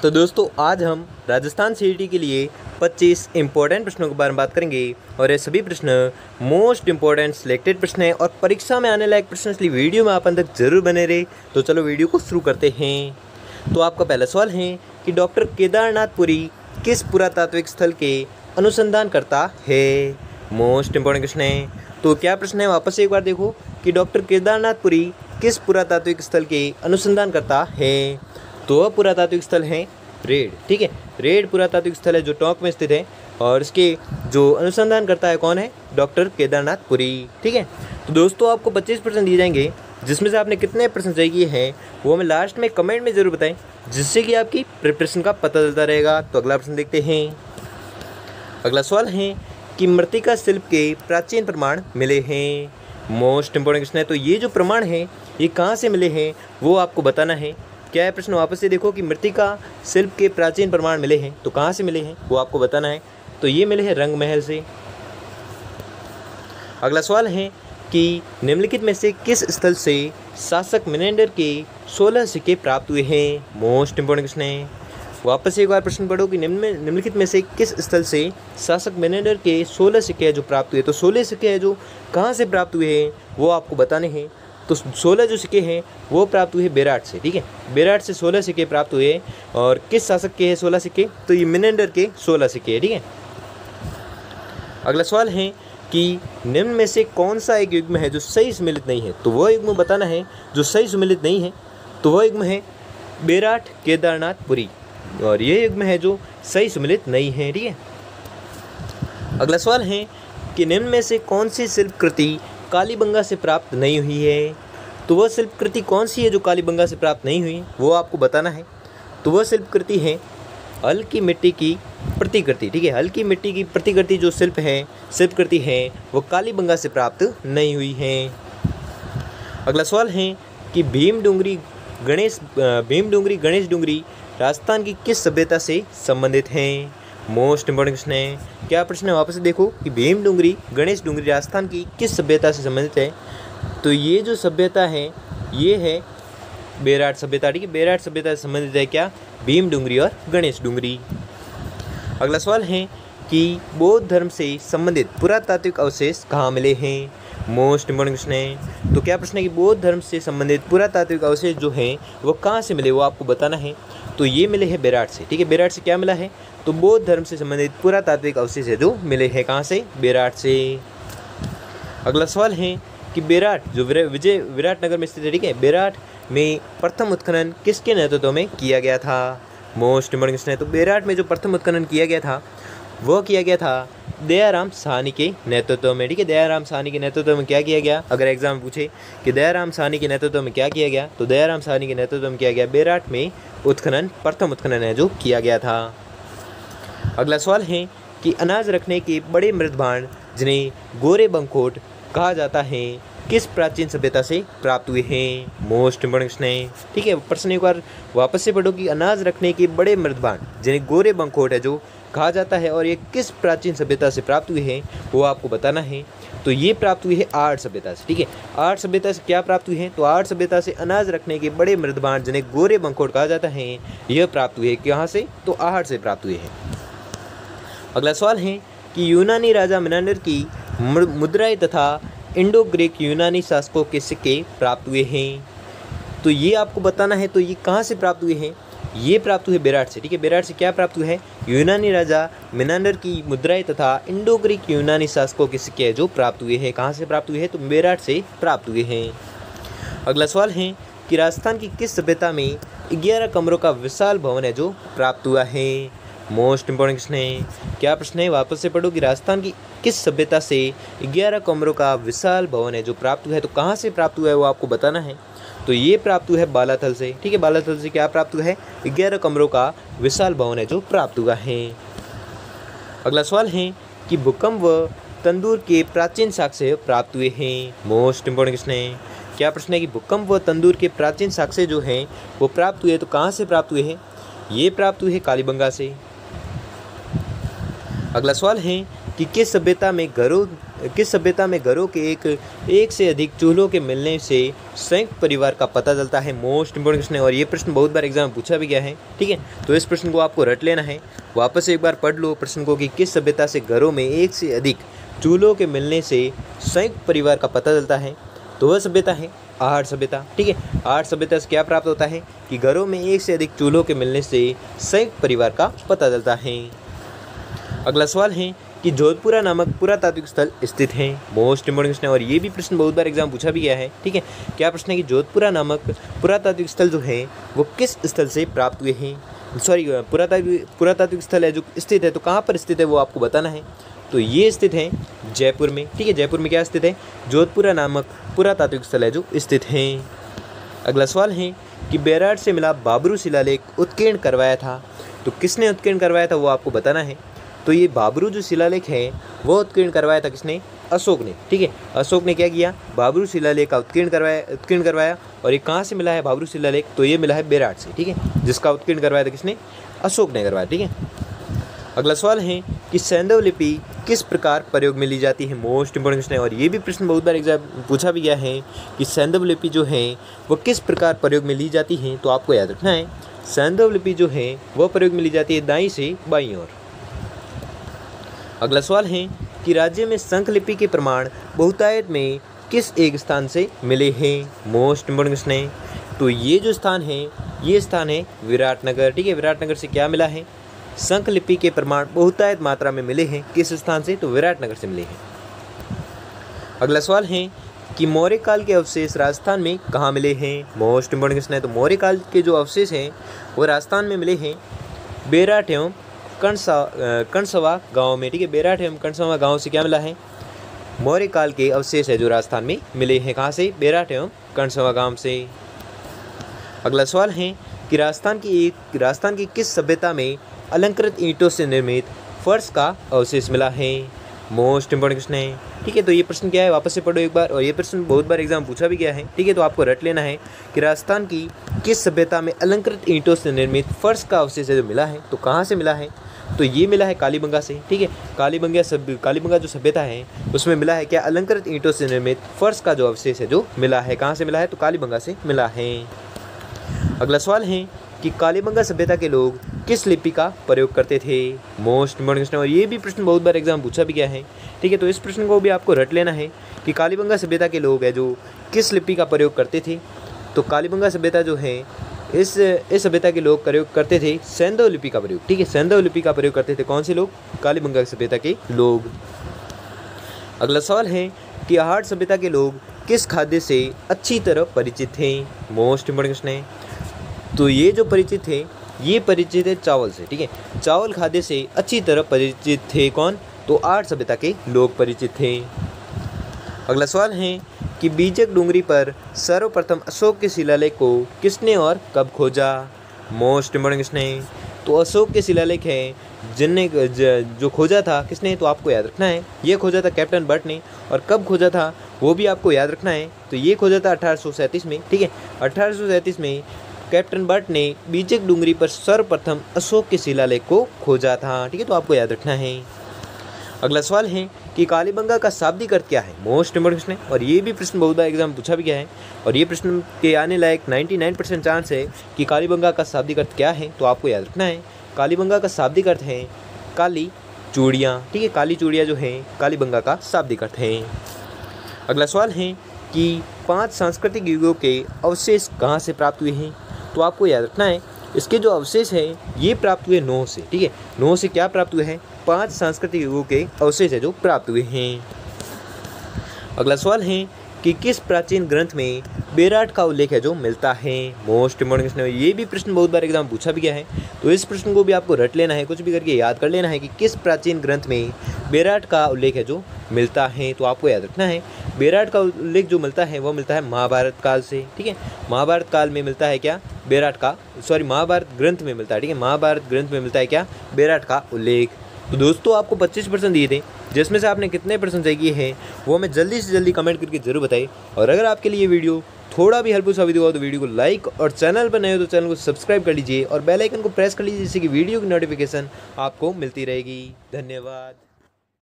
तो दोस्तों आज हम राजस्थान सीईटी के लिए 25 इंपॉर्टेंट प्रश्नों के बारे में बात करेंगे और ये सभी प्रश्न मोस्ट इंपॉर्टेंट सिलेक्टेड प्रश्न हैं और परीक्षा में आने लायक प्रश्न, इसलिए वीडियो में आप अंत तक जरूर बने रहे। तो चलो वीडियो को शुरू करते हैं। तो आपका पहला सवाल है कि डॉक्टर केदारनाथपुरी किस पुरातात्विक स्थल के अनुसंधान करता है। मोस्ट इंपॉर्टेंट क्वेश्चन है। तो क्या प्रश्न है, वापस एक बार देखो कि डॉक्टर केदारनाथपुरी किस पुरातात्विक स्थल के अनुसंधान करता है। तो वह पुरातात्विक स्थल है रेड। ठीक है, रेड पुरातात्विक स्थल है जो टोंक में स्थित है और इसके जो अनुसंधान करता है कौन है, डॉक्टर केदारनाथपुरी। ठीक है, तो दोस्तों आपको 25% दिए जाएंगे, जिसमें से आपने कितने प्रश्न सही किए हैं वो हमें लास्ट में कमेंट में ज़रूर बताएं, जिससे कि आपकी प्रिपरेशन का पता चलता रहेगा। तो अगला प्रश्न देखते हैं। अगला सवाल है कि मृत्तिका शिल्प के प्राचीन प्रमाण मिले हैं। मोस्ट इंपॉर्टेंट क्वेश्चन है। तो ये जो प्रमाण है ये कहाँ से मिले हैं वो आपको बताना है। क्या है प्रश्न, वापस से देखो कि मृत्तिका शिल्प के प्राचीन प्रमाण मिले हैं, तो कहाँ से मिले हैं वो आपको बताना है। तो ये मिले हैं रंग महल से। अगला सवाल है कि निम्नलिखित में से किस स्थल से शासक मिनेंडर के 16 सिक्के प्राप्त हुए हैं। मोस्ट इंपॉर्टेंट क्वेश्चन है। वापस एक बार प्रश्न पढ़ो कि निम्नलिखित में से किस स्थल से शासक मिनेंडर के 16 सिक्के हैं जो प्राप्त हुए। तो 16 सिक्के हैं जो कहाँ से प्राप्त हुए हैं वो आपको बताने हैं। तो 16 जो सिक्के हैं वो प्राप्त हुए बेराट से। ठीक है, बेराट से 16 सिक्के प्राप्त हुए और किस शासक के हैं 16 सिक्के, तो ये मिनेंडर के 16 सिक्के हैं। ठीक है, अगला सवाल है कि निम्न में से कौन सा एक युग्म है जो सही सुमेलित नहीं है। तो वह युग्म बताना है जो सही सुमेलित नहीं है। तो वह युग्म है बेराट केदारनाथपुरी और ये युग्म है जो सही सुमेलित नहीं है। ठीक है, अगला सवाल है कि निम्न में से कौन सी शिल्प कृति कालीबंगा से प्राप्त नहीं हुई है। तो वह शिल्प कृति कौन सी है जो कालीबंगा से प्राप्त नहीं हुई वो आपको बताना है। तो वह शिल्प कृति है हल्की मिट्टी की प्रतिकृति। ठीक है, हल्की मिट्टी की प्रतिकृति जो शिल्प कृति है वो कालीबंगा से प्राप्त नहीं हुई है। अगला सवाल है कि भीम डूंगरी गणेश डूंगरी राजस्थान की किस सभ्यता से संबंधित हैं। मोस्ट इंपॉर्टेंट क्वेश्चन है। क्या प्रश्न है, वापस से देखो कि भीम डूंगरी गणेश डूंगरी राजस्थान की किस सभ्यता से संबंधित है। तो ये जो सभ्यता है ये है बेराट सभ्यता। ठीक है, बेराट सभ्यता से संबंधित है क्या, भीम डूंगरी और गणेश डूंगरी। अगला सवाल है कि बौद्ध धर्म से संबंधित पुरातात्विक अवशेष कहाँ मिले हैं। मोस्ट इंपॉर्टेंट क्वेश्चन है। तो क्या प्रश्न है कि बौद्ध धर्म से संबंधित पुरातात्विक अवशेष जो हैं वो कहाँ से मिले वो आपको बताना है। तो ये मिले हैं बेराट से। ठीक है, बेराट से क्या मिला है, तो बौद्ध धर्म से संबंधित पुरातात्विक अवशेष है जो मिले हैं कहाँ से, बेराट से। अगला सवाल है कि बेराट जो विराट नगर में स्थित है। ठीक है, बेराट में प्रथम उत्खनन किसके नेतृत्व में किया गया था। मोस्ट इंपॉर्टेंट क्वेश्चन है। तो बेराट में जो प्रथम उत्खनन किया गया था वो किया गया था दयाराम साहनी के नेतृत्व में। ठीक है, दयाराम साहनी के नेतृत्व में क्या किया गया, अगर एग्जाम में पूछे कि दयाराम साहनी के नेतृत्व में क्या किया गया, तो दयाराम साहनी के नेतृत्व में किया गया बेराट में उत्खनन, प्रथम उत्खनन है जो किया गया था। अगला सवाल है कि अनाज रखने के बड़े मृत भांड जिन्हें गोरे बंकोट कहा जाता है किस प्राचीन सभ्यता से प्राप्त हुए हैं। मोस्ट इंपॉर्टेंट क्वेश्चन है। ठीक है, प्रश्न एक बार वापस से पढ़ो कि अनाज रखने के बड़े मृत भांड जिन्हें गोरे बंकोट है जो कहा जाता है और ये किस प्राचीन सभ्यता से प्राप्त हुए हैं वो आपको बताना है। तो ये प्राप्त हुई है आर्य सभ्यता से। ठीक है, आर्य सभ्यता से क्या प्राप्त हुई है, तो आर्य सभ्यता से अनाज रखने के बड़े मृत भांड जिन्हें गोरे बंकोट कहा जाता है यह प्राप्त हुए कहाँ से, तो आहार से प्राप्त हुए हैं। अगला सवाल है कि यूनानी राजा मिनांडर की मुद्राएं तथा इंडो ग्रीक यूनानी शासकों के सिक्के प्राप्त हुए हैं। तो ये आपको बताना है। तो ये कहाँ से प्राप्त हुए हैं, ये प्राप्त हुए बेराट से। ठीक है, बेराट से क्या प्राप्त हुए हैं, यूनानी राजा मिनांडर की मुद्राएं तथा इंडो ग्रीक यूनानी शासकों के सिक्के जो प्राप्त हुए हैं कहाँ से प्राप्त हुए हैं, तो बेराट से प्राप्त हुए हैं। अगला सवाल है कि राजस्थान की किस सभ्यता में 11 कमरों का विशाल भवन है जो प्राप्त हुआ है। मोस्ट इंपॉर्टेंट क्वेश्चन है। क्या प्रश्न है, वापस से पढ़ो कि राजस्थान की किस सभ्यता से 11 कमरों का विशाल भवन है जो प्राप्त हुआ है। तो कहाँ से प्राप्त हुआ है वो आपको बताना है। तो ये प्राप्त हुआ है बालाथल से। ठीक है, बालाथल से क्या प्राप्त हुआ है, 11 कमरों का विशाल भवन है जो प्राप्त हुआ है। अगला सवाल है कि भूकंप व तंदूर के प्राचीन साक्ष्य प्राप्त हुए हैं। मोस्ट इंपॉर्टेंट क्वेश्चन है। क्या प्रश्न है कि भूकंप व तंदूर के प्राचीन साक्ष्य जो हैं वो प्राप्त हुए, तो कहाँ से प्राप्त हुए हैं, ये प्राप्त हुए कालीबंगा से। अगला सवाल है कि किस सभ्यता में किस सभ्यता में घरों के एक से अधिक चूल्हों के मिलने से संयुक्त परिवार का पता चलता है? मोस्ट इंपोर्टेंट क्वेश्चन है और ये प्रश्न बहुत बार एग्जाम में पूछा भी गया है। ठीक है, तो इस प्रश्न को आपको रट लेना है। वापस एक बार पढ़ लो प्रश्न को कि किस सभ्यता से घरों में एक से अधिक चूल्हों के मिलने से संयुक्त परिवार का पता चलता है? तो वह सभ्यता है आहट सभ्यता। ठीक है, आहट सभ्यता से क्या प्राप्त होता है कि घरों में एक से अधिक चूल्हों के मिलने से संयुक्त परिवार का पता चलता है। अगला सवाल है कि जोधपुरा नामक पुरातात्विक स्थल स्थित है? मोस्ट इंपोर्टेंट क्वेश्चन है और ये भी प्रश्न बहुत बार एग्जाम पूछा भी गया है। ठीक है, क्या प्रश्न है कि जोधपुरा नामक पुरातात्विक स्थल जो है वो किस स्थल से प्राप्त हुए हैं? पुरातात्विक स्थल है जो स्थित है, तो कहाँ पर स्थित है वो आपको बताना है। तो ये स्थित है जयपुर में। ठीक है, जयपुर में क्या स्थित है? जोधपुरा नामक पुरातात्विक स्थल है जो स्थित है। अगला सवाल है कि बेराट से मिला बाबरू शिलालेख उत्कीर्ण करवाया था? तो किसने उत्कीर्ण करवाया था वो आपको बताना है। तो ये बाबरू जो शिलालेख है वो उत्कीर्ण करवाया था किसने? अशोक ने। ठीक है, अशोक ने क्या किया? बाबरू शिलालेख का उत्कीर्ण करवाया। और ये कहाँ से मिला है बाबरू शिलालेख? तो ये मिला है बेराट से। ठीक है, जिसका उत्कीर्ण करवाया था किसने? अशोक ने करवाया। ठीक है, अगला सवाल है कि सैंधव लिपि किस प्रकार प्रयोग में ली जाती है? मोस्ट इंपोर्टेंट क्वेश्चन है और ये भी प्रश्न बहुत बार एग्जाम पूछा भी गया है कि सैंधव लिपि जो है वो किस प्रकार प्रयोग में ली जाती है। तो आपको याद रखना है सैंधव लिपि जो है वह प्रयोग में ली जाती है दाईं से बाईं ओर। अगला सवाल है कि राज्य में शंख लिपि के प्रमाण बहुतायत में किस एक स्थान से मिले हैं? मोस्ट इंपोर्टेंट क्वेश्चन है। तो ये जो स्थान है ये स्थान है विराटनगर। ठीक है, विराटनगर से क्या मिला है? शंख लिपि के प्रमाण बहुतायत मात्रा में मिले हैं। किस स्थान से? तो विराटनगर से मिले हैं। अगला सवाल है कि मौर्य काल के अवशेष राजस्थान में कहाँ मिले हैं? मोस्ट इंपोर्टेंट क्वेश्चन है। तो मौर्य काल के जो अवशेष हैं वो राजस्थान में मिले हैं बेराट एवं कणसवा गांव में। ठीक है, बेराट एवं कणसवा गांव से क्या मिला है? मौर्य काल के अवशेष है जो राजस्थान में मिले हैं। कहाँ से? बेराट एवं कणसवा गांव से। अगला सवाल है कि राजस्थान की किस सभ्यता में अलंकृत ईंटों से निर्मित फर्श का अवशेष मिला है? मोस्ट इंपोर्टेंट क्वेश्चन है। ठीक है, तो ये प्रश्न क्या है वापस से पढ़ो एक बार, और ये प्रश्न बहुत बार एग्जाम पूछा भी गया है। ठीक है, तो आपको रट लेना है कि राजस्थान की किस सभ्यता में अलंकृत ईंटों से निर्मित फर्श का अवशेष है जो मिला है? तो कहाँ से मिला है? तो ये मिला है कालीबंगा से। ठीक है, कालीबंगा जो सभ्यता है उसमें मिला है क्या? अलंकृत ईंटों से निर्मित फर्श का जो अवशेष है जो मिला है। कहाँ से मिला है? तो कालीबंगा से मिला है। अगला सवाल है कि कालीबंगा सभ्यता के लोग किस लिपि का प्रयोग करते थे? मोस्ट इंपोर्टेंट क्वेश्चन और ये भी प्रश्न बहुत बार एग्जाम पूछा भी गया है। ठीक है, तो इस प्रश्न को भी आपको रट लेना है कि कालीबंगा सभ्यता के लोग है जो किस लिपि का प्रयोग करते थे। तो कालीबंगा सभ्यता जो है इस सभ्यता के लोग प्रयोग करते थे सैंधव लिपि का प्रयोग। ठीक है, सैंधव लिपि का प्रयोग करते थे कौन से लोग? कालीबंगा सभ्यता के लोग। अगला सवाल है कि आहट सभ्यता के लोग किस खाद्य से अच्छी तरह परिचित थे? मोस्ट इंपोर्टेंट क्वेश्चन है। तो ये जो परिचित थे ये परिचित है चावल से। ठीक है, चावल खाद्य से अच्छी तरह परिचित थे कौन? तो आहट सभ्यता के लोग परिचित थे। अगला सवाल है कि बीजक डूंगरी पर सर्वप्रथम अशोक के शिलालेख को किसने और कब खोजा? मोस्ट इंपोर्टेंट क्वेश्चन है। तो अशोक के शिलालेख है जिनने जो खोजा था किसने? तो आपको याद रखना है ये खोजा था कैप्टन बट ने। और कब खोजा था वो भी आपको याद रखना है। तो ये खोजा था 1837 में। ठीक है, 1837 में कैप्टन बट ने बीजक डूंगरी पर सर्वप्रथम अशोक के शिलालेख को खोजा था। ठीक है, तो आपको याद रखना है। अगला सवाल है कि कालीबंगा का शाब्दिक अर्थ क्या है? मोस्ट इंपोर्टेंट क्वेश्चन है और ये भी प्रश्न बहुत बार एग्जाम पूछा भी गया है और ये प्रश्न के आने लायक 99% चांस है कि कालीबंगा का शाब्दिक अर्थ क्या है। तो आपको याद रखना है कालीबंगा का शाब्दिक अर्थ है काली चूड़ियाँ। ठीक है, काली चूड़ियाँ जो है कालीबंगा का शाब्दिक अर्थ है। अगला सवाल है कि 5 सांस्कृतिक युगों के अवशेष कहाँ से प्राप्त हुए हैं? तो आपको याद रखना है इसके जो अवशेष है ये प्राप्त हुए 9 से। ठीक है, 9 से क्या प्राप्त हुए हैं? 5 सांस्कृतिक युगों के अवशेष है जो प्राप्त हुए हैं। अगला सवाल है कि किस प्राचीन ग्रंथ में बेराट का उल्लेख है जो मिलता है? मोस्ट इंपोर्टेंट क्वेश्चन है, ये भी प्रश्न बहुत बार एग्जाम पूछा भी गया है। तो इस प्रश्न को भी आपको रट लेना है, कुछ भी करके याद कर लेना है कि किस प्राचीन ग्रंथ में बेराट का उल्लेख है जो मिलता है। तो आपको याद रखना है बेराट का उल्लेख जो मिलता है वो मिलता है महाभारत काल से। ठीक है, महाभारत काल में मिलता है क्या? महाभारत ग्रंथ में मिलता है। ठीक है, महाभारत ग्रंथ में मिलता है क्या? बेराट का उल्लेख। तो दोस्तों आपको 25% दिए थे, जिसमें से आपने कितने परसेंट सही किए हैं वो हमें जल्दी से जल्दी कमेंट करके जरूर बताइए। और अगर आपके लिए ये वीडियो थोड़ा भी हेल्पफुल साबित हुआ तो वीडियो को लाइक और चैनल पर नए हो तो चैनल को सब्सक्राइब कर लीजिए और बेल आइकन को प्रेस कर लीजिए जिससे कि वीडियो की नोटिफिकेशन आपको मिलती रहेगी। धन्यवाद।